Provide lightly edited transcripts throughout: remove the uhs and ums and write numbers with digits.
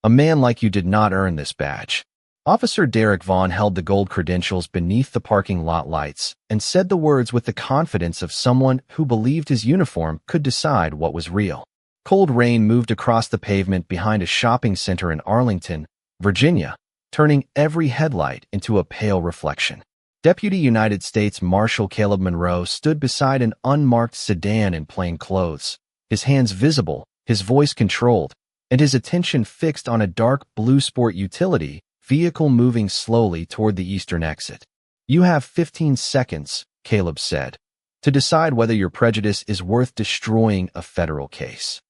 A man like you did not earn this badge. Officer Derek Vaughn held the gold credentials beneath the parking lot lights and said the words with the confidence of someone who believed his uniform could decide what was real. Cold rain moved across the pavement behind a shopping center in Arlington, Virginia, turning every headlight into a pale reflection. Deputy United States Marshal Caleb Monroe stood beside an unmarked sedan in plain clothes, his hands visible, his voice controlled, and his attention fixed on a dark blue sport utility vehicle moving slowly toward the eastern exit. "You have 15 seconds, Caleb said, to decide whether your prejudice is worth destroying a federal case."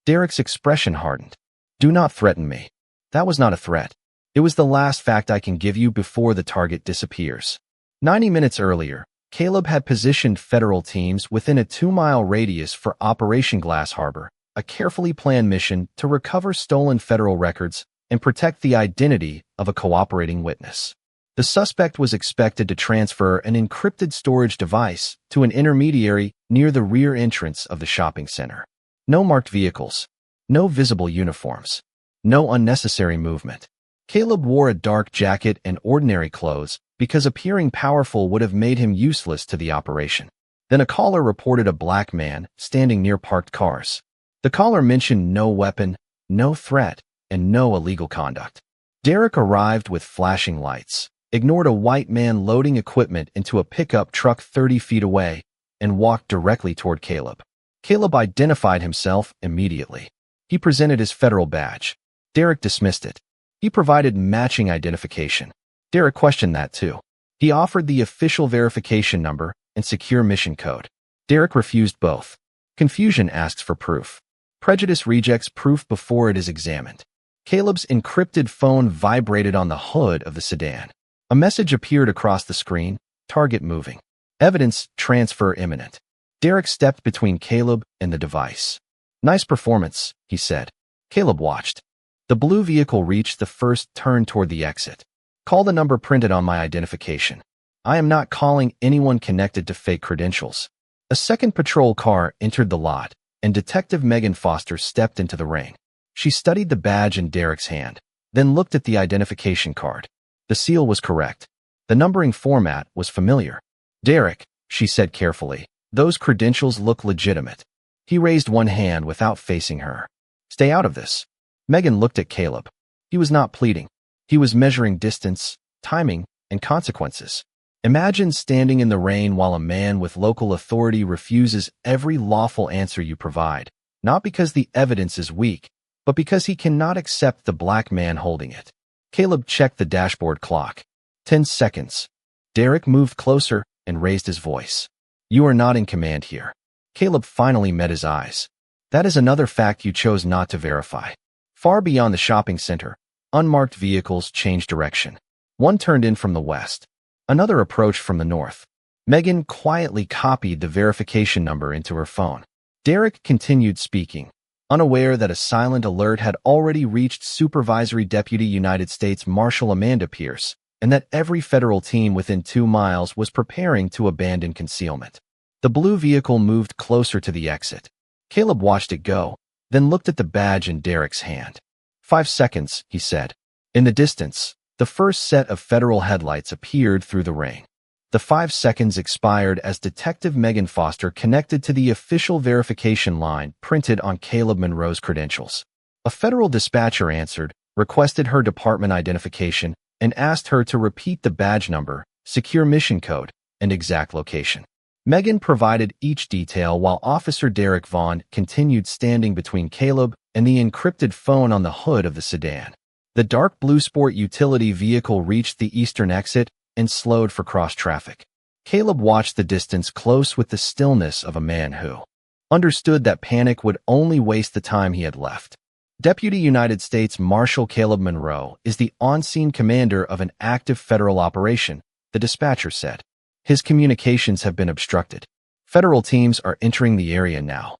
Derek's expression hardened. "Do not threaten me." That was not a threat. It was the last fact I can give you before the target disappears. 90 minutes earlier, Caleb had positioned federal teams within a 2-mile radius for Operation Glass Harbor, a carefully planned mission to recover stolen federal records and protect the identity of a cooperating witness. The suspect was expected to transfer an encrypted storage device to an intermediary near the rear entrance of the shopping center. No marked vehicles, no visible uniforms, no unnecessary movement. Caleb wore a dark jacket and ordinary clothes because appearing powerful would have made him useless to the operation. Then a caller reported a black man standing near parked cars. The caller mentioned no weapon, no threat, and no illegal conduct. Derek arrived with flashing lights, ignored a white man loading equipment into a pickup truck 30 feet away, and walked directly toward Caleb. Caleb identified himself immediately. He presented his federal badge. Derek dismissed it. He provided matching identification. Derek questioned that too. He offered the official verification number and secure mission code. Derek refused both. Confusion asks for proof. Prejudice rejects proof before it is examined. Caleb's encrypted phone vibrated on the hood of the sedan. A message appeared across the screen, target moving. Evidence transfer imminent. Derek stepped between Caleb and the device. "Nice performance," he said. Caleb watched. The blue vehicle reached the first turn toward the exit. "Call the number printed on my identification. I am not calling anyone connected to fake credentials." A second patrol car entered the lot, and Detective Megan Foster stepped into the ring. She studied the badge in Derek's hand, then looked at the identification card. The seal was correct. The numbering format was familiar. "Derek," she said carefully, "those credentials look legitimate." He raised one hand without facing her. "Stay out of this." Megan looked at Caleb. He was not pleading. He was measuring distance, timing, and consequences. Imagine standing in the rain while a man with local authority refuses every lawful answer you provide, not because the evidence is weak, but because he cannot accept the black man holding it. Caleb checked the dashboard clock. 10 seconds. Derek moved closer and raised his voice. "You are not in command here." Caleb finally met his eyes. "That is another fact you chose not to verify." Far beyond the shopping center, unmarked vehicles changed direction. One turned in from the west. Another approached from the north. Megan quietly copied the verification number into her phone. Derek continued speaking, unaware that a silent alert had already reached Supervisory Deputy United States Marshal Amanda Pierce, and that every federal team within 2 miles was preparing to abandon concealment. The blue vehicle moved closer to the exit. Caleb watched it go, then looked at the badge in Derek's hand. 5 seconds, he said. In the distance, the first set of federal headlights appeared through the rain. The 5 seconds expired as Detective Megan Foster connected to the official verification line printed on Caleb Monroe's credentials. A federal dispatcher answered, requested her department identification, and asked her to repeat the badge number, secure mission code, and exact location. Megan provided each detail while Officer Derek Vaughn continued standing between Caleb and the encrypted phone on the hood of the sedan. The dark blue sport utility vehicle reached the eastern exit and slowed for cross traffic. Caleb watched the distance close with the stillness of a man who understood that panic would only waste the time he had left. Deputy United States Marshal Caleb Monroe is the on-scene commander of an active federal operation, the dispatcher said. His communications have been obstructed. Federal teams are entering the area now.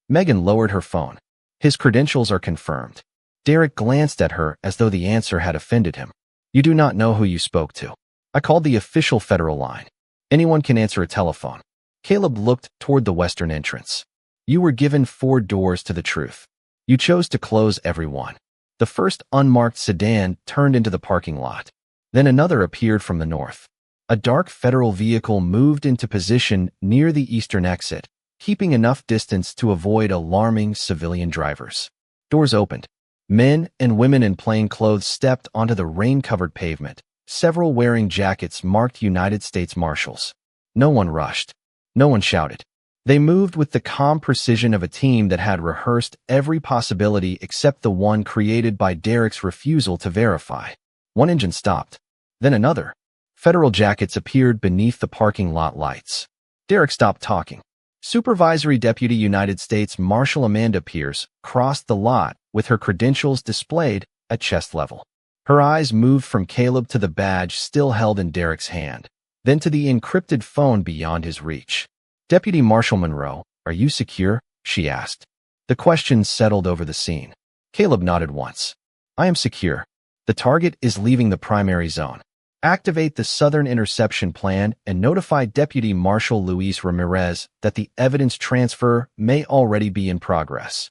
Megan lowered her phone. His credentials are confirmed. Derek glanced at her as though the answer had offended him. You do not know who you spoke to. I called the official federal line. Anyone can answer a telephone. Caleb looked toward the western entrance. You were given 4 doors to the truth. You chose to close every one. The first unmarked sedan turned into the parking lot. Then another appeared from the north. A dark federal vehicle moved into position near the eastern exit, keeping enough distance to avoid alarming civilian drivers. Doors opened. Men and women in plain clothes stepped onto the rain-covered pavement, several wearing jackets marked United States Marshals. No one rushed. No one shouted. They moved with the calm precision of a team that had rehearsed every possibility except the one created by Derek's refusal to verify. One engine stopped. Then another. Federal jackets appeared beneath the parking lot lights. Derek stopped talking. Supervisory Deputy United States Marshal Amanda Pierce crossed the lot with her credentials displayed at chest level. Her eyes moved from Caleb to the badge still held in Derek's hand, then to the encrypted phone beyond his reach. Deputy Marshal Monroe, are you secure? She asked. The question settled over the scene. Caleb nodded once. I am secure. The target is leaving the primary zone. Activate the Southern Interception Plan and notify Deputy Marshal Luis Ramirez that the evidence transfer may already be in progress.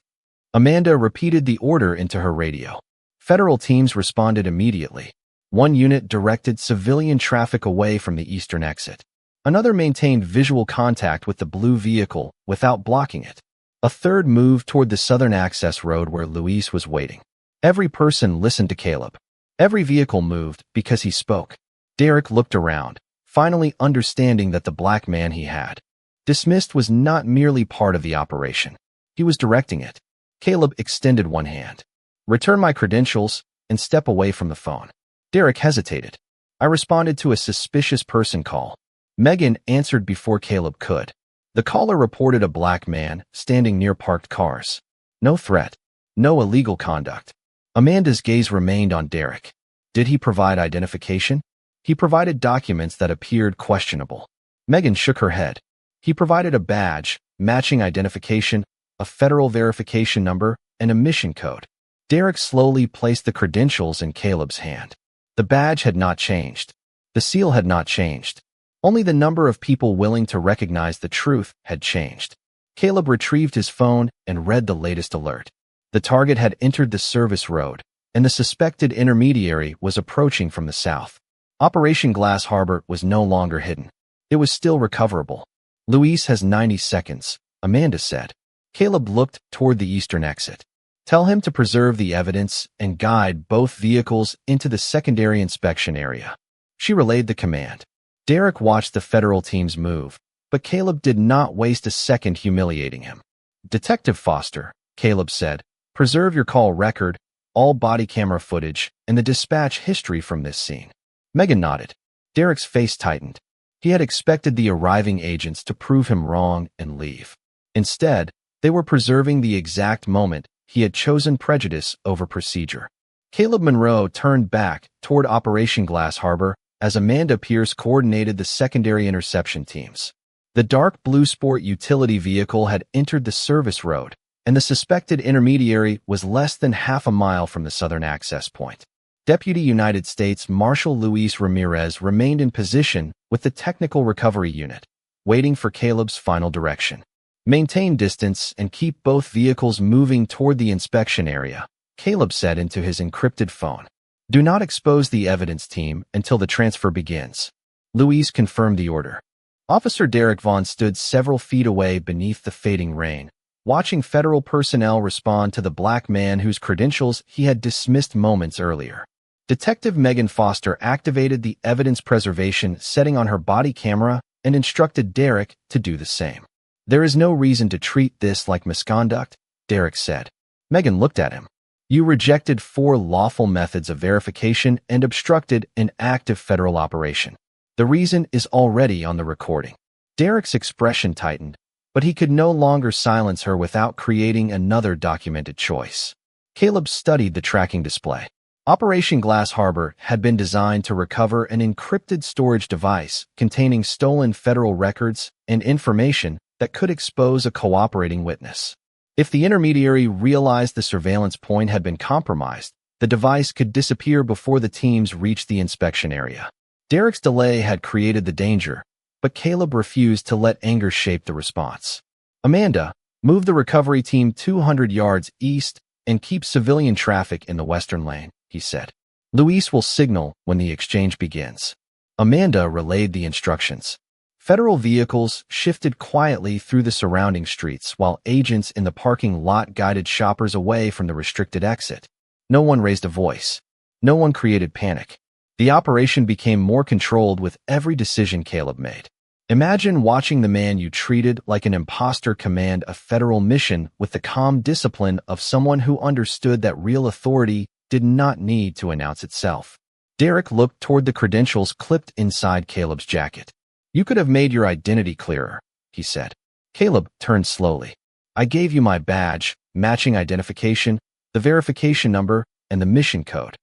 Amanda repeated the order into her radio. Federal teams responded immediately. One unit directed civilian traffic away from the eastern exit. Another maintained visual contact with the blue vehicle without blocking it. A third moved toward the southern access road where Luis was waiting. Every person listened to Caleb. Every vehicle moved because he spoke. Derek looked around, finally understanding that the black man he had dismissed was not merely part of the operation. He was directing it. Caleb extended one hand. Return my credentials and step away from the phone. Derek hesitated. I responded to a suspicious person call. Megan answered before Caleb could. The caller reported a black man standing near parked cars. No threat. No illegal conduct. Amanda's gaze remained on Derek. Did he provide identification? He provided documents that appeared questionable. Megan shook her head. He provided a badge, matching identification, a federal verification number, and a mission code. Derek slowly placed the credentials in Caleb's hand. The badge had not changed. The seal had not changed. Only the number of people willing to recognize the truth had changed. Caleb retrieved his phone and read the latest alert. The target had entered the service road, and the suspected intermediary was approaching from the south. Operation Glass Harbor was no longer hidden. It was still recoverable. Luis has 90 seconds, Amanda said. Caleb looked toward the eastern exit. Tell him to preserve the evidence and guide both vehicles into the secondary inspection area. She relayed the command. Derek watched the federal teams move, but Caleb did not waste a second humiliating him. Detective Foster, Caleb said, preserve your call record, all body camera footage, and the dispatch history from this scene. Megan nodded. Derek's face tightened. He had expected the arriving agents to prove him wrong and leave. Instead, they were preserving the exact moment he had chosen prejudice over procedure. Caleb Monroe turned back toward Operation Glass Harbor as Amanda Pierce coordinated the secondary interception teams. The dark blue sport utility vehicle had entered the service road, and the suspected intermediary was less than half a mile from the southern access point. Deputy United States Marshal Luis Ramirez remained in position with the Technical Recovery Unit, waiting for Caleb's final direction. Maintain distance and keep both vehicles moving toward the inspection area, Caleb said into his encrypted phone. Do not expose the evidence team until the transfer begins. Luis confirmed the order. Officer Derek Vaughn stood several feet away beneath the fading rain, watching federal personnel respond to the black man whose credentials he had dismissed moments earlier. Detective Megan Foster activated the evidence preservation setting on her body camera and instructed Derek to do the same. There is no reason to treat this like misconduct, Derek said. Megan looked at him. You rejected 4 lawful methods of verification and obstructed an active federal operation. The reason is already on the recording. Derek's expression tightened, but he could no longer silence her without creating another documented choice. Caleb studied the tracking display. Operation Glass Harbor had been designed to recover an encrypted storage device containing stolen federal records and information that could expose a cooperating witness. If the intermediary realized the surveillance point had been compromised, the device could disappear before the teams reached the inspection area. Derek's delay had created the danger, but Caleb refused to let anger shape the response. Amanda, move the recovery team 200 yards east and keep civilian traffic in the western lane, he said. Luis will signal when the exchange begins. Amanda relayed the instructions. Federal vehicles shifted quietly through the surrounding streets while agents in the parking lot guided shoppers away from the restricted exit. No one raised a voice. No one created panic. The operation became more controlled with every decision Caleb made. Imagine watching the man you treated like an imposter command a federal mission with the calm discipline of someone who understood that real authority did not need to announce itself. Derek looked toward the credentials clipped inside Caleb's jacket. You could have made your identity clearer, he said. Caleb turned slowly. I gave you my badge, matching identification, the verification number, and the mission code.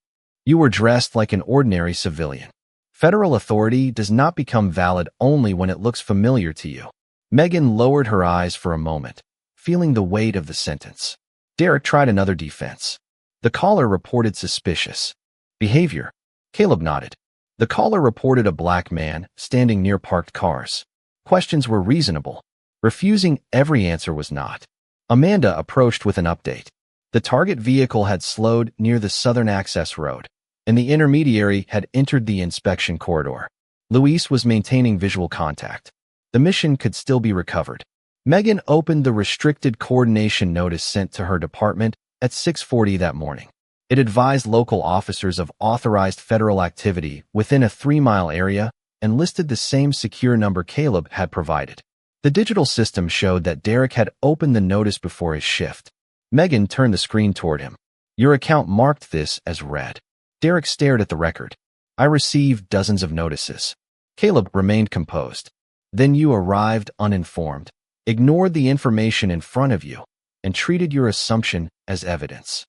You were dressed like an ordinary civilian. Federal authority does not become valid only when it looks familiar to you. Megan lowered her eyes for a moment, feeling the weight of the sentence. Derek tried another defense. The caller reported suspicious behavior. Caleb nodded. The caller reported a black man standing near parked cars. Questions were reasonable. Refusing every answer was not. Amanda approached with an update. The target vehicle had slowed near the southern access road, and the intermediary had entered the inspection corridor. Luis was maintaining visual contact. The mission could still be recovered. Megan opened the restricted coordination notice sent to her department at 6:40 that morning. It advised local officers of authorized federal activity within a 3-mile area and listed the same secure number Caleb had provided. The digital system showed that Derek had opened the notice before his shift. Megan turned the screen toward him. Your account marked this as read. Derek stared at the record. I received dozens of notices. Caleb remained composed. Then you arrived uninformed, ignored the information in front of you, and treated your assumption as evidence.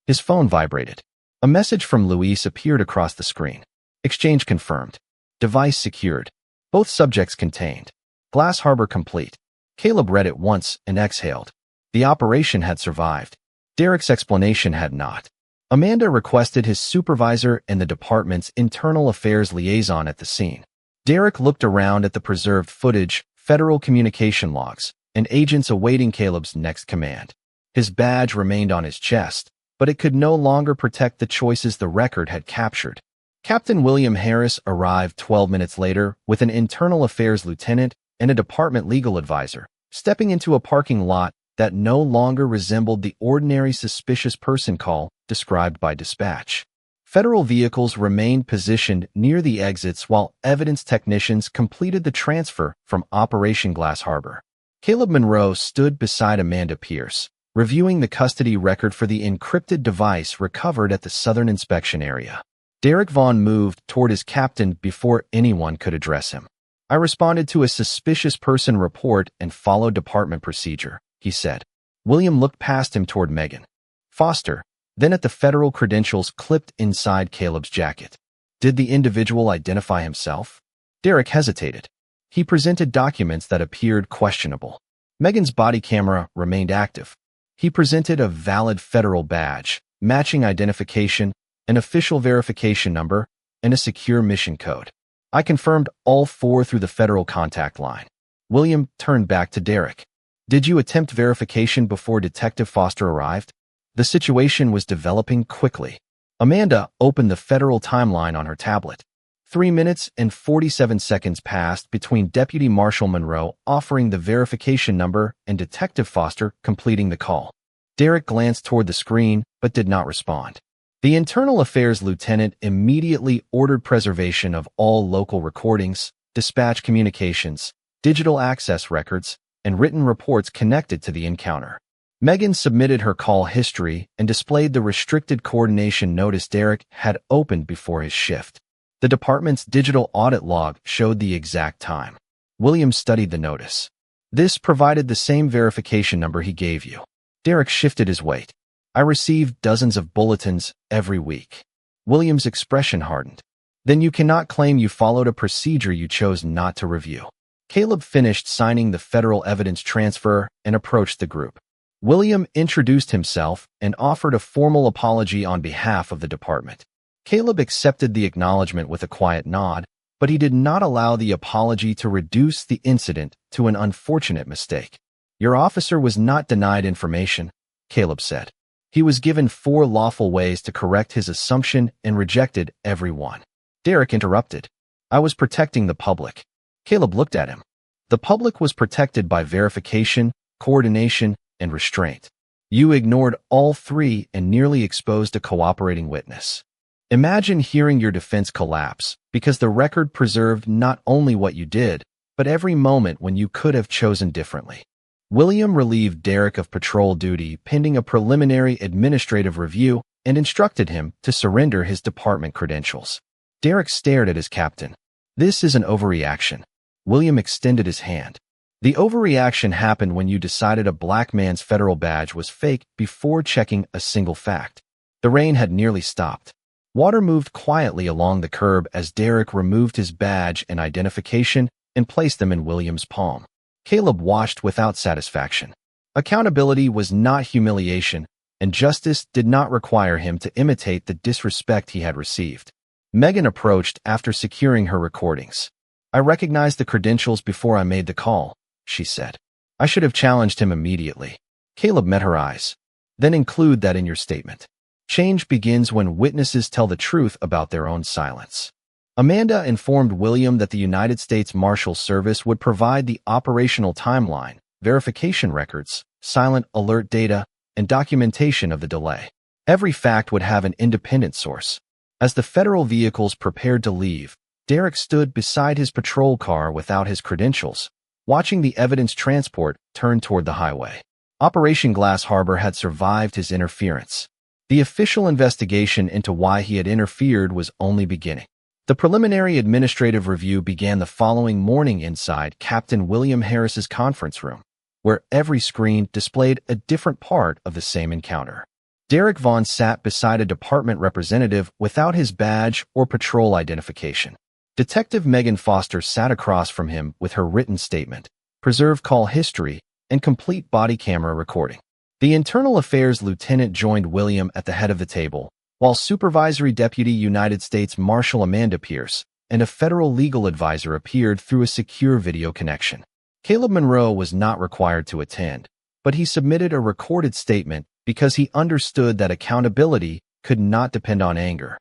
His phone vibrated. A message from Luis appeared across the screen. Exchange confirmed. Device secured. Both subjects contained. Glass harbor complete. Caleb read it once and exhaled. The operation had survived. Derek's explanation had not. Amanda requested his supervisor and the department's internal affairs liaison at the scene. Derek looked around at the preserved footage, federal communication logs, and agents awaiting Caleb's next command. His badge remained on his chest, but it could no longer protect the choices the record had captured. Captain William Harris arrived 12 minutes later with an internal affairs lieutenant and a department legal advisor, stepping into a parking lot that no longer resembled the ordinary suspicious person call described by dispatch. Federal vehicles remained positioned near the exits while evidence technicians completed the transfer from Operation Glass Harbor. Caleb Monroe stood beside Amanda Pierce, reviewing the custody record for the encrypted device recovered at the southern inspection area. Derek Vaughn moved toward his captain before anyone could address him. I responded to a suspicious person report and followed department procedure, he said. William looked past him toward Megan Foster, then at the federal credentials clipped inside Caleb's jacket. Did the individual identify himself? Derek hesitated. He presented documents that appeared questionable. Megan's body camera remained active. He presented a valid federal badge, matching identification, an official verification number, and a secure mission code. I confirmed all 4 through the federal contact line. William turned back to Derek. Did you attempt verification before Detective Foster arrived? The situation was developing quickly. Amanda opened the federal timeline on her tablet. 3 minutes and 47 seconds passed between Deputy Marshal Monroe offering the verification number and Detective Foster completing the call. Derek glanced toward the screen but did not respond. The Internal Affairs Lieutenant immediately ordered preservation of all local recordings, dispatch communications, digital access records, and written reports connected to the encounter. Megan submitted her call history and displayed the restricted coordination notice Derek had opened before his shift. The department's digital audit log showed the exact time. William studied the notice. This provided the same verification number he gave you. Derek shifted his weight. I received dozens of bulletins every week. William's expression hardened. Then you cannot claim you followed a procedure you chose not to review. Caleb finished signing the federal evidence transfer and approached the group. William introduced himself and offered a formal apology on behalf of the department. Caleb accepted the acknowledgement with a quiet nod, but he did not allow the apology to reduce the incident to an unfortunate mistake. Your officer was not denied information, Caleb said. He was given 4 lawful ways to correct his assumption and rejected every one. Derek interrupted. I was protecting the public. Caleb looked at him. The public was protected by verification, coordination, and restraint. You ignored all 3 and nearly exposed a cooperating witness. Imagine hearing your defense collapse because the record preserved not only what you did, but every moment when you could have chosen differently. William relieved Derek of patrol duty pending a preliminary administrative review and instructed him to surrender his department credentials. Derek stared at his captain. This is an overreaction. William extended his hand. The overreaction happened when you decided a black man's federal badge was fake before checking a single fact. The rain had nearly stopped. Water moved quietly along the curb as Derek removed his badge and identification and placed them in William's palm. Caleb watched without satisfaction. Accountability was not humiliation, and justice did not require him to imitate the disrespect he had received. Megan approached after securing her recordings. I recognized the credentials before I made the call, she said. I should have challenged him immediately. Caleb met her eyes. Then include that in your statement. Change begins when witnesses tell the truth about their own silence. Amanda informed William that the United States Marshal Service would provide the operational timeline, verification records, silent alert data, and documentation of the delay. Every fact would have an independent source. As the federal vehicles prepared to leave, Derek stood beside his patrol car without his credentials, watching the evidence transport turn toward the highway. Operation Glass Harbor had survived his interference. The official investigation into why he had interfered was only beginning. The preliminary administrative review began the following morning inside Captain William Harris's conference room, where every screen displayed a different part of the same encounter. Derek Vaughn sat beside a department representative without his badge or patrol identification. Detective Megan Foster sat across from him with her written statement, preserved call history, and complete body camera recording. The Internal Affairs Lieutenant joined William at the head of the table, while Supervisory Deputy United States Marshal Amanda Pierce and a federal legal advisor appeared through a secure video connection. Caleb Monroe was not required to attend, but he submitted a recorded statement because he understood that accountability could not depend on anger,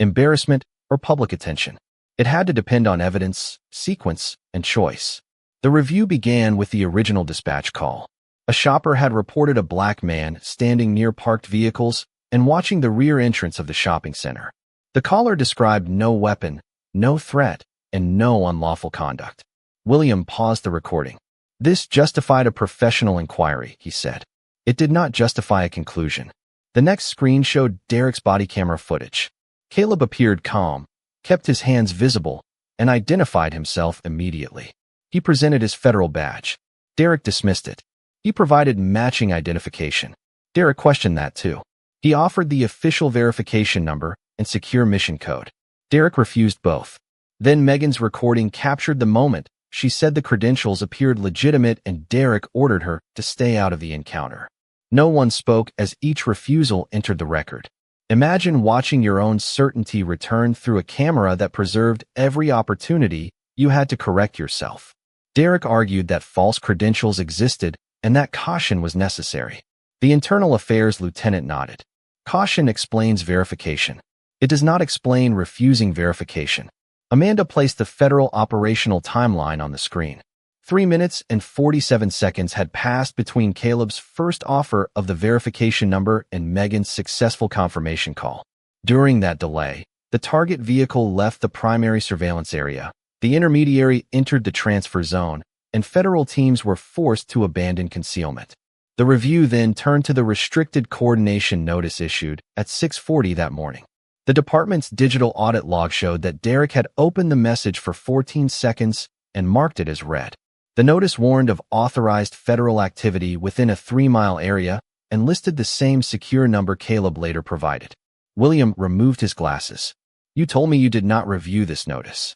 embarrassment, or public attention. It had to depend on evidence, sequence, and choice. The review began with the original dispatch call. A shopper had reported a black man standing near parked vehicles and watching the rear entrance of the shopping center. The caller described no weapon, no threat, and no unlawful conduct. William paused the recording. This justified a professional inquiry, he said. It did not justify a conclusion. The next screen showed Derek's body camera footage. Caleb appeared calm, kept his hands visible, and identified himself immediately. He presented his federal badge. Derek dismissed it. He provided matching identification. Derek questioned that too. He offered the official verification number and secure mission code. Derek refused both. Then Megan's recording captured the moment. She said the credentials appeared legitimate and Derek ordered her to stay out of the encounter. No one spoke as each refusal entered the record. Imagine watching your own certainty return through a camera that preserved every opportunity you had to correct yourself. Derek argued that false credentials existed and that caution was necessary. The Internal Affairs Lieutenant nodded. Caution explains verification. It does not explain refusing verification. Amanda placed the federal operational timeline on the screen. 3 minutes and 47 seconds had passed between Caleb's first offer of the verification number and Megan's successful confirmation call. During that delay, the target vehicle left the primary surveillance area, the intermediary entered the transfer zone, and federal teams were forced to abandon concealment. The review then turned to the restricted coordination notice issued at 6:40 that morning. The department's digital audit log showed that Derek had opened the message for 14 seconds and marked it as read. The notice warned of authorized federal activity within a 3-mile area and listed the same secure number Caleb later provided. William removed his glasses. You told me you did not review this notice.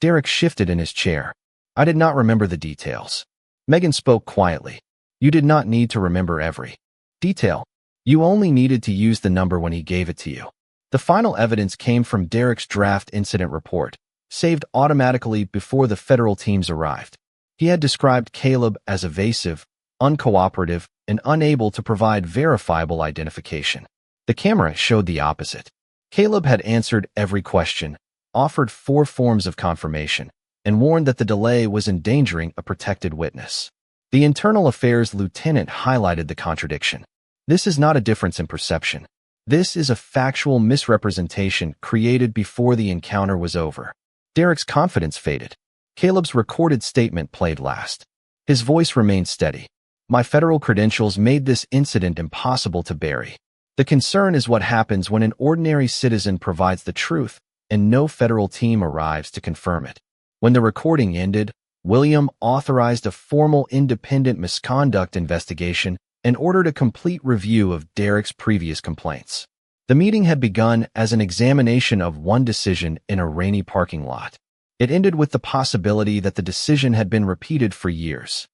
Derek shifted in his chair. I did not remember the details. Megan spoke quietly. You did not need to remember every detail. You only needed to use the number when he gave it to you. The final evidence came from Derek's draft incident report, saved automatically before the federal teams arrived. He had described Caleb as evasive, uncooperative, and unable to provide verifiable identification. The camera showed the opposite. Caleb had answered every question, offered 4 forms of confirmation, and warned that the delay was endangering a protected witness. The internal affairs lieutenant highlighted the contradiction. This is not a difference in perception. This is a factual misrepresentation created before the encounter was over. Derek's confidence faded. Caleb's recorded statement played last. His voice remained steady. My federal credentials made this incident impossible to bury. The concern is what happens when an ordinary citizen provides the truth and no federal team arrives to confirm it. When the recording ended, William authorized a formal independent misconduct investigation and ordered a complete review of Derek's previous complaints. The meeting had begun as an examination of one decision in a rainy parking lot. It ended with the possibility that the decision had been repeated for years.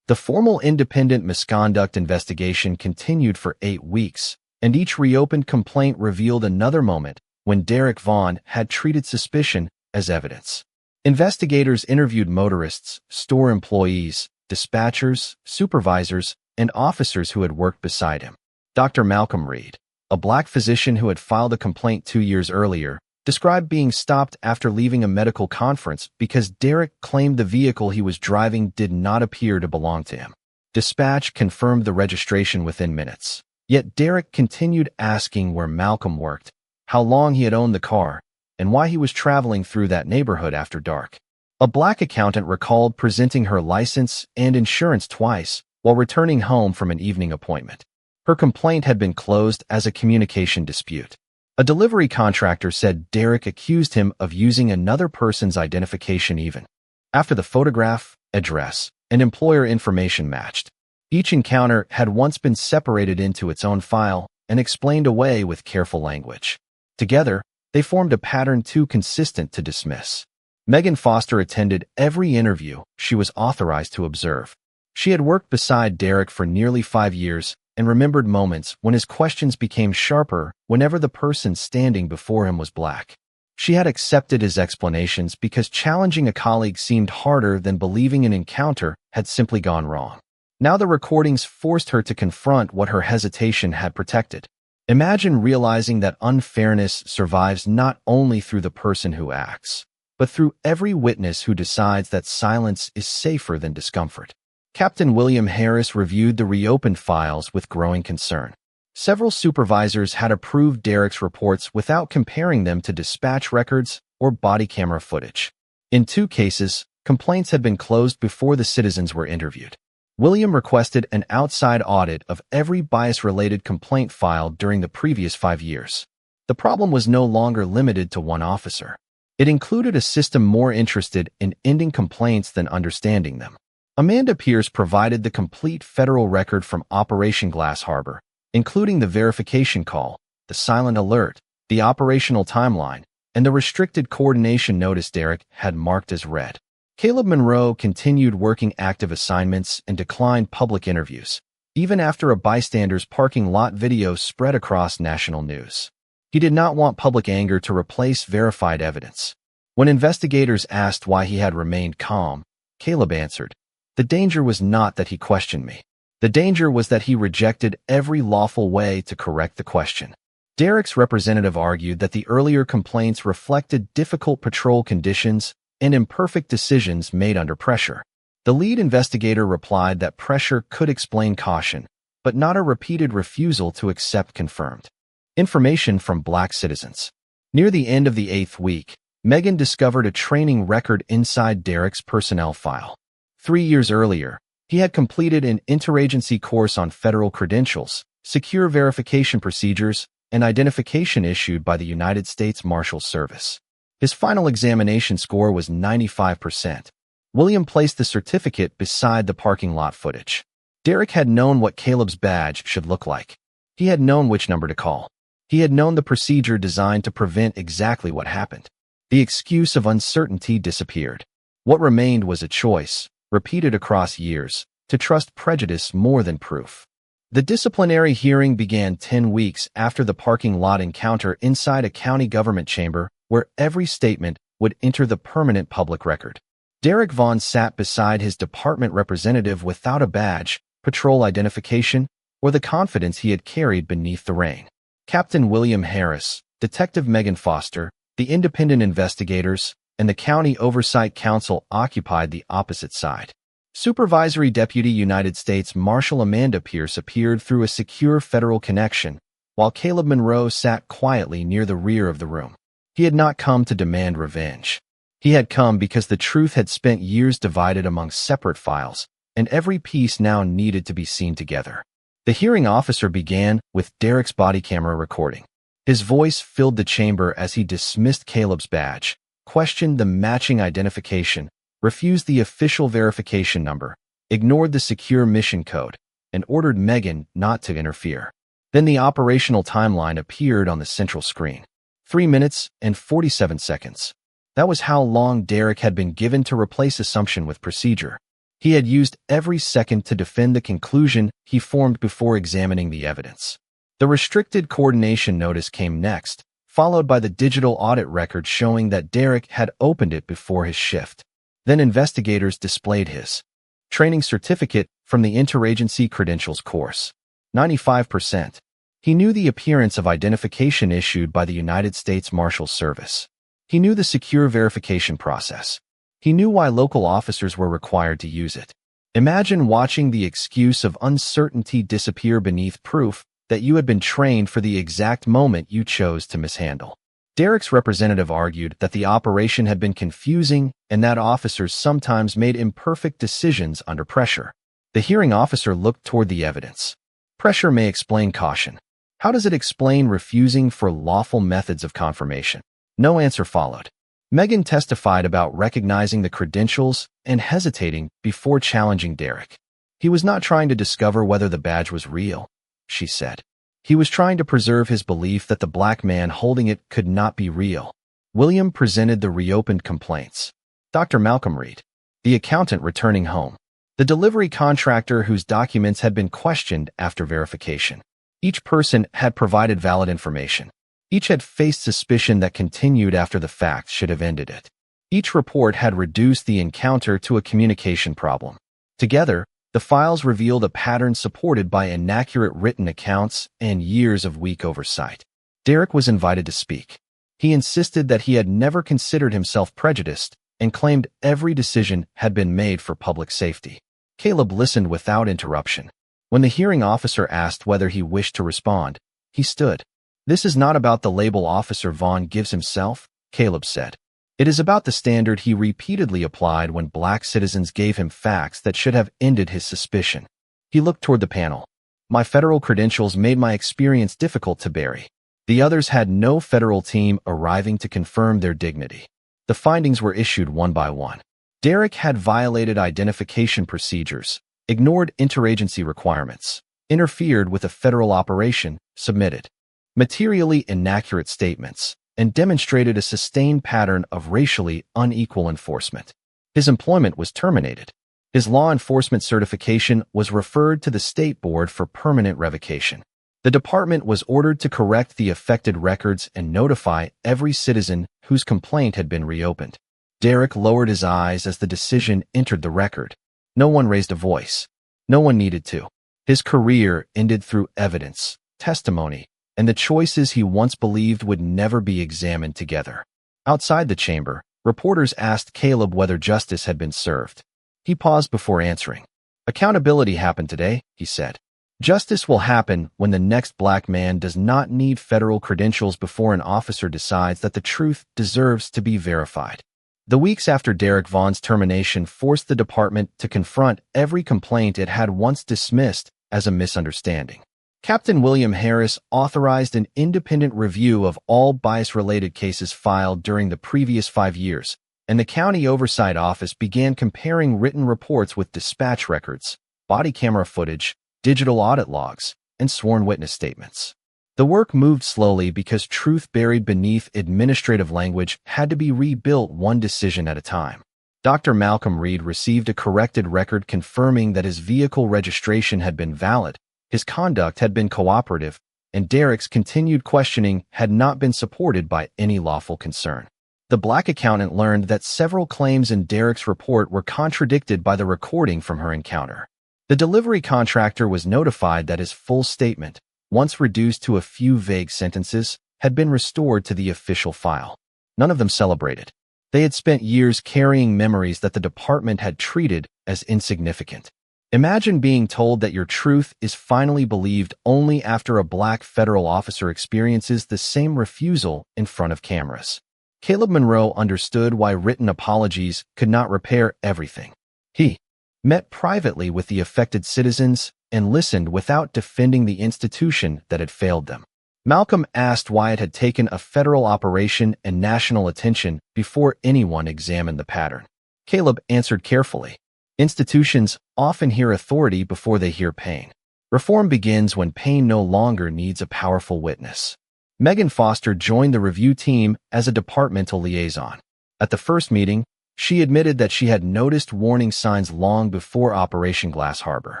The formal independent misconduct investigation continued for 8 weeks, and each reopened complaint revealed another moment when Derek Vaughn had treated suspicion as evidence. Investigators interviewed motorists, store employees, dispatchers, supervisors, and officers who had worked beside him. Dr. Malcolm Reed, a black physician who had filed a complaint 2 years earlier, described being stopped after leaving a medical conference because Derek claimed the vehicle he was driving did not appear to belong to him. Dispatch confirmed the registration within minutes. Yet Derek continued asking where Malcolm worked, how long he had owned the car, and why he was traveling through that neighborhood after dark. A black accountant recalled presenting her license and insurance twice while returning home from an evening appointment. Her complaint had been closed as a communication dispute. A delivery contractor said Derek accused him of using another person's identification even after the photograph, address, and employer information matched. Each encounter had once been separated into its own file and explained away with careful language. Together, they formed a pattern too consistent to dismiss. Megan Foster attended every interview she was authorized to observe. She had worked beside Derek for nearly 5 years and remembered moments when his questions became sharper whenever the person standing before him was black. She had accepted his explanations because challenging a colleague seemed harder than believing an encounter had simply gone wrong. Now the recordings forced her to confront what her hesitation had protected. Imagine realizing that unfairness survives not only through the person who acts, but through every witness who decides that silence is safer than discomfort. Captain William Harris reviewed the reopened files with growing concern. Several supervisors had approved Derek's reports without comparing them to dispatch records or body camera footage. In 2 cases, complaints had been closed before the citizens were interviewed. William requested an outside audit of every bias-related complaint filed during the previous 5 years. The problem was no longer limited to one officer. It included a system more interested in ending complaints than understanding them. Amanda Pierce provided the complete federal record from Operation Glass Harbor, including the verification call, the silent alert, the operational timeline, and the restricted coordination notice Derek had marked as read. Caleb Monroe continued working active assignments and declined public interviews, even after a bystander's parking lot video spread across national news. He did not want public anger to replace verified evidence. When investigators asked why he had remained calm, Caleb answered, "The danger was not that he questioned me. The danger was that he rejected every lawful way to correct the question." Derek's representative argued that the earlier complaints reflected difficult patrol conditions and imperfect decisions made under pressure. The lead investigator replied that pressure could explain caution, but not a repeated refusal to accept confirmed information from black citizens. Near the end of the 8th week, Megan discovered a training record inside Derek's personnel file. 3 years earlier, he had completed an interagency course on federal credentials, secure verification procedures, and identification issued by the United States Marshal Service. His final examination score was 95%. William placed the certificate beside the parking lot footage. Derek had known what Caleb's badge should look like. He had known which number to call. He had known the procedure designed to prevent exactly what happened. The excuse of uncertainty disappeared. What remained was a choice, repeated across years, to trust prejudice more than proof. The disciplinary hearing began 10 weeks after the parking lot encounter inside a county government chamber where every statement would enter the permanent public record. Derek Vaughn sat beside his department representative without a badge, patrol identification, or the confidence he had carried beneath the rain. Captain William Harris, Detective Megan Foster, the independent investigators, and the County Oversight Council occupied the opposite side. Supervisory Deputy United States Marshal Amanda Pierce appeared through a secure federal connection, while Caleb Monroe sat quietly near the rear of the room. He had not come to demand revenge. He had come because the truth had spent years divided among separate files, and every piece now needed to be seen together. The hearing officer began with Derek's body camera recording. His voice filled the chamber as he dismissed Caleb's badge, questioned the matching identification, refused the official verification number, ignored the secure mission code, and ordered Megan not to interfere. Then the operational timeline appeared on the central screen. 3 minutes and 47 seconds. That was how long Derek had been given to replace assumption with procedure. He had used every second to defend the conclusion he formed before examining the evidence. The restricted coordination notice came next, followed by the digital audit record showing that Derek had opened it before his shift. Then investigators displayed his training certificate from the Interagency Credentials course. 95%. He knew the appearance of identification issued by the United States Marshal Service. He knew the secure verification process. He knew why local officers were required to use it. Imagine watching the excuse of uncertainty disappear beneath proof that you had been trained for the exact moment you chose to mishandle. Derek's representative argued that the operation had been confusing and that officers sometimes made imperfect decisions under pressure. The hearing officer looked toward the evidence. Pressure may explain caution. How does it explain refusing for lawful methods of confirmation? No answer followed. Megan testified about recognizing the credentials and hesitating before challenging Derek. He was not trying to discover whether the badge was real, she said. He was trying to preserve his belief that the black man holding it could not be real. William presented the reopened complaints. Dr. Malcolm Reed, the accountant returning home. The delivery contractor whose documents had been questioned after verification. Each person had provided valid information. Each had faced suspicion that continued after the fact should have ended it. Each report had reduced the encounter to a communication problem. Together, the files revealed a pattern supported by inaccurate written accounts and years of weak oversight. Derek was invited to speak. He insisted that he had never considered himself prejudiced and claimed every decision had been made for public safety. Caleb listened without interruption. When the hearing officer asked whether he wished to respond, he stood. "This is not about the label Officer Vaughn gives himself," Caleb said. "It is about the standard he repeatedly applied when black citizens gave him facts that should have ended his suspicion." He looked toward the panel. "My federal credentials made my experience difficult to bury." The others had no federal team arriving to confirm their dignity. The findings were issued one by one. Derek had violated identification procedures, ignored interagency requirements, interfered with a federal operation, submitted materially inaccurate statements, and demonstrated a sustained pattern of racially unequal enforcement. His employment was terminated. His law enforcement certification was referred to the State Board for permanent revocation. The department was ordered to correct the affected records and notify every citizen whose complaint had been reopened. Derek lowered his eyes as the decision entered the record. No one raised a voice. No one needed to. His career ended through evidence, testimony, and the choices he once believed would never be examined together. Outside the chamber, reporters asked Caleb whether justice had been served. He paused before answering. "Accountability happened today," he said. "Justice will happen when the next black man does not need federal credentials before an officer decides that the truth deserves to be verified." The weeks after Derek Vaughn's termination forced the department to confront every complaint it had once dismissed as a misunderstanding. Captain William Harris authorized an independent review of all bias-related cases filed during the previous 5 years, and the County Oversight Office began comparing written reports with dispatch records, body camera footage, digital audit logs, and sworn witness statements. The work moved slowly because truth buried beneath administrative language had to be rebuilt one decision at a time. Dr. Malcolm Reed received a corrected record confirming that his vehicle registration had been valid, his conduct had been cooperative, and Derek's continued questioning had not been supported by any lawful concern. The black accountant learned that several claims in Derek's report were contradicted by the recording from her encounter. The delivery contractor was notified that his full statement, once reduced to a few vague sentences, had been restored to the official file. None of them celebrated. They had spent years carrying memories that the department had treated as insignificant. Imagine being told that your truth is finally believed only after a black federal officer experiences the same refusal in front of cameras. Caleb Monroe understood why written apologies could not repair everything. He met privately with the affected citizens and listened without defending the institution that had failed them. Malcolm asked why it had taken a federal operation and national attention before anyone examined the pattern. Caleb answered carefully. Institutions often hear authority before they hear pain. Reform begins when pain no longer needs a powerful witness. Megan Foster joined the review team as a departmental liaison. At the first meeting, she admitted that she had noticed warning signs long before Operation Glass Harbor.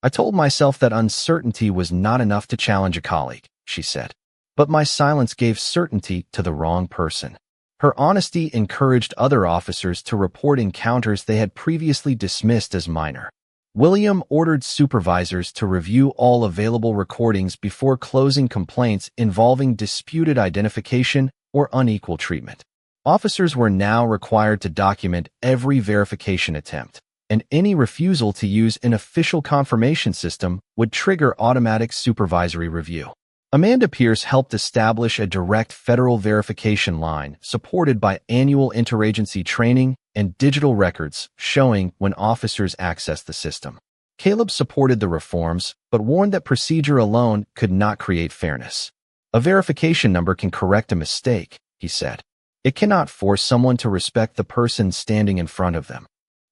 "I told myself that uncertainty was not enough to challenge a colleague," she said. "But my silence gave certainty to the wrong person." Her honesty encouraged other officers to report encounters they had previously dismissed as minor. William ordered supervisors to review all available recordings before closing complaints involving disputed identification or unequal treatment. Officers were now required to document every verification attempt, and any refusal to use an official confirmation system would trigger automatic supervisory review. Amanda Pierce helped establish a direct federal verification line supported by annual interagency training and digital records showing when officers accessed the system. Caleb supported the reforms, but warned that procedure alone could not create fairness. "A verification number can correct a mistake," he said. "It cannot force someone to respect the person standing in front of them."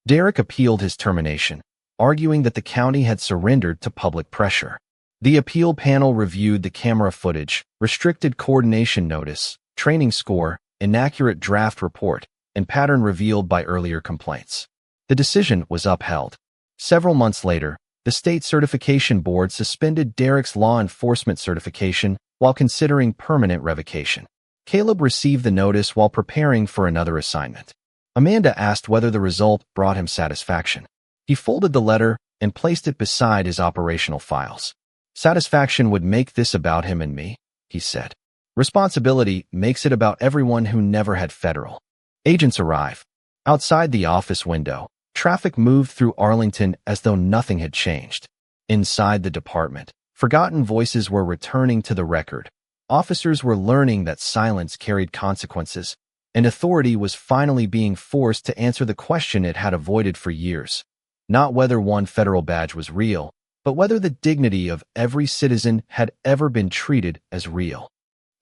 Derek appealed his termination, arguing that the county had surrendered to public pressure. The appeal panel reviewed the camera footage, restricted coordination notice, training score, inaccurate draft report, and pattern revealed by earlier complaints. The decision was upheld. Several months later, the state certification board suspended Derek's law enforcement certification while considering permanent revocation. Caleb received the notice while preparing for another assignment. Amanda asked whether the result brought him satisfaction. He folded the letter and placed it beside his operational files. "Satisfaction would make this about him and me," he said. "Responsibility makes it about everyone who never had federal." Agents arrive. Outside the office window, traffic moved through Arlington as though nothing had changed. Inside the department, forgotten voices were returning to the record. Officers were learning that silence carried consequences, and authority was finally being forced to answer the question it had avoided for years. Not whether one federal badge was real, but whether the dignity of every citizen had ever been treated as real.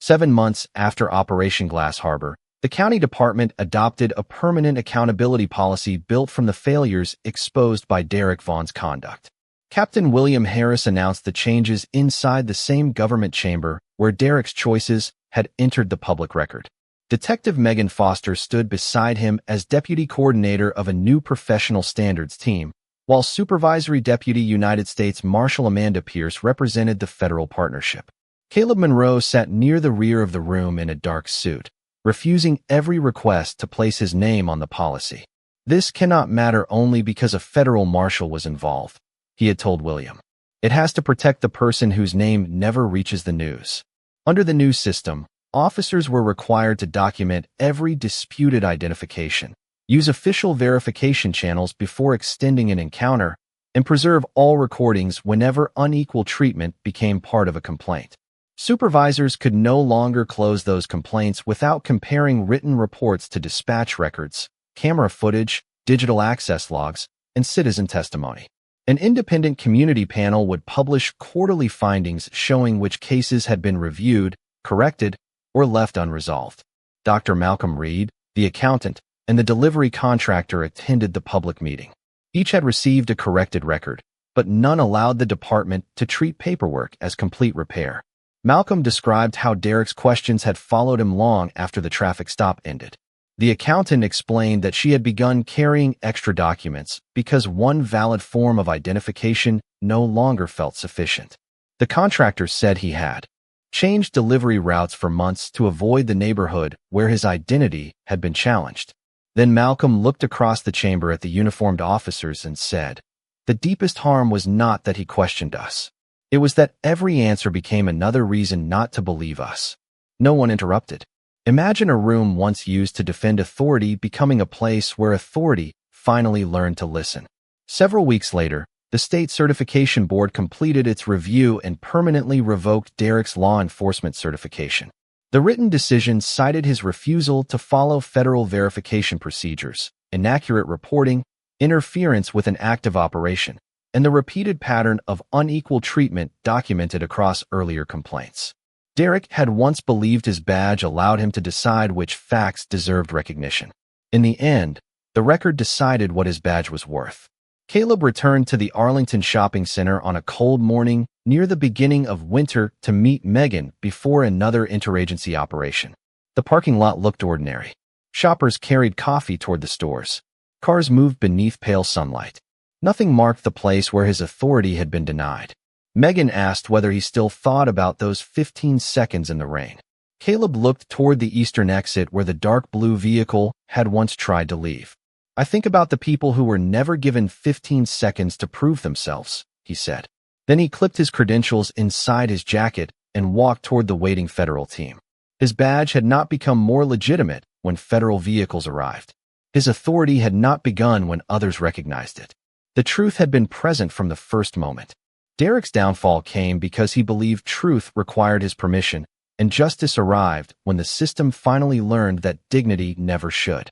7 months after Operation Glass Harbor, the county department adopted a permanent accountability policy built from the failures exposed by Derek Vaughn's conduct. Captain William Harris announced the changes inside the same government chamber where Derek's choices had entered the public record. Detective Megan Foster stood beside him as deputy coordinator of a new professional standards team, while Supervisory Deputy United States Marshal Amanda Pierce represented the federal partnership. Caleb Monroe sat near the rear of the room in a dark suit, refusing every request to place his name on the policy. "This cannot matter only because a federal marshal was involved," he had told William. "It has to protect the person whose name never reaches the news." Under the new system, officers were required to document every disputed identification, use official verification channels before extending an encounter, and preserve all recordings whenever unequal treatment became part of a complaint. Supervisors could no longer close those complaints without comparing written reports to dispatch records, camera footage, digital access logs, and citizen testimony. An independent community panel would publish quarterly findings showing which cases had been reviewed, corrected, or left unresolved. Dr. Malcolm Reed, the accountant, and the delivery contractor attended the public meeting. Each had received a corrected record, but none allowed the department to treat paperwork as complete repair. Malcolm described how Derek's questions had followed him long after the traffic stop ended. The accountant explained that she had begun carrying extra documents because one valid form of identification no longer felt sufficient. The contractor said he had changed delivery routes for months to avoid the neighborhood where his identity had been challenged. Then Malcolm looked across the chamber at the uniformed officers and said, The deepest harm was not that he questioned us. It was that every answer became another reason not to believe us. No one interrupted. Imagine a room once used to defend authority becoming a place where authority finally learned to listen. Several weeks later, the state certification board completed its review and permanently revoked Derek's law enforcement certification. The written decision cited his refusal to follow federal verification procedures, inaccurate reporting, interference with an active operation, and the repeated pattern of unequal treatment documented across earlier complaints. Derek had once believed his badge allowed him to decide which facts deserved recognition. In the end, the record decided what his badge was worth. Caleb returned to the Arlington shopping center on a cold morning near the beginning of winter to meet Megan before another interagency operation. The parking lot looked ordinary. Shoppers carried coffee toward the stores. Cars moved beneath pale sunlight. Nothing marked the place where his authority had been denied. Megan asked whether he still thought about those 15 seconds in the rain. Caleb looked toward the eastern exit where the dark blue vehicle had once tried to leave. "I think about the people who were never given 15 seconds to prove themselves," he said. Then he clipped his credentials inside his jacket and walked toward the waiting federal team. His badge had not become more legitimate when federal vehicles arrived. His authority had not begun when others recognized it. The truth had been present from the first moment. Derek's downfall came because he believed truth required his permission, and justice arrived when the system finally learned that dignity never should.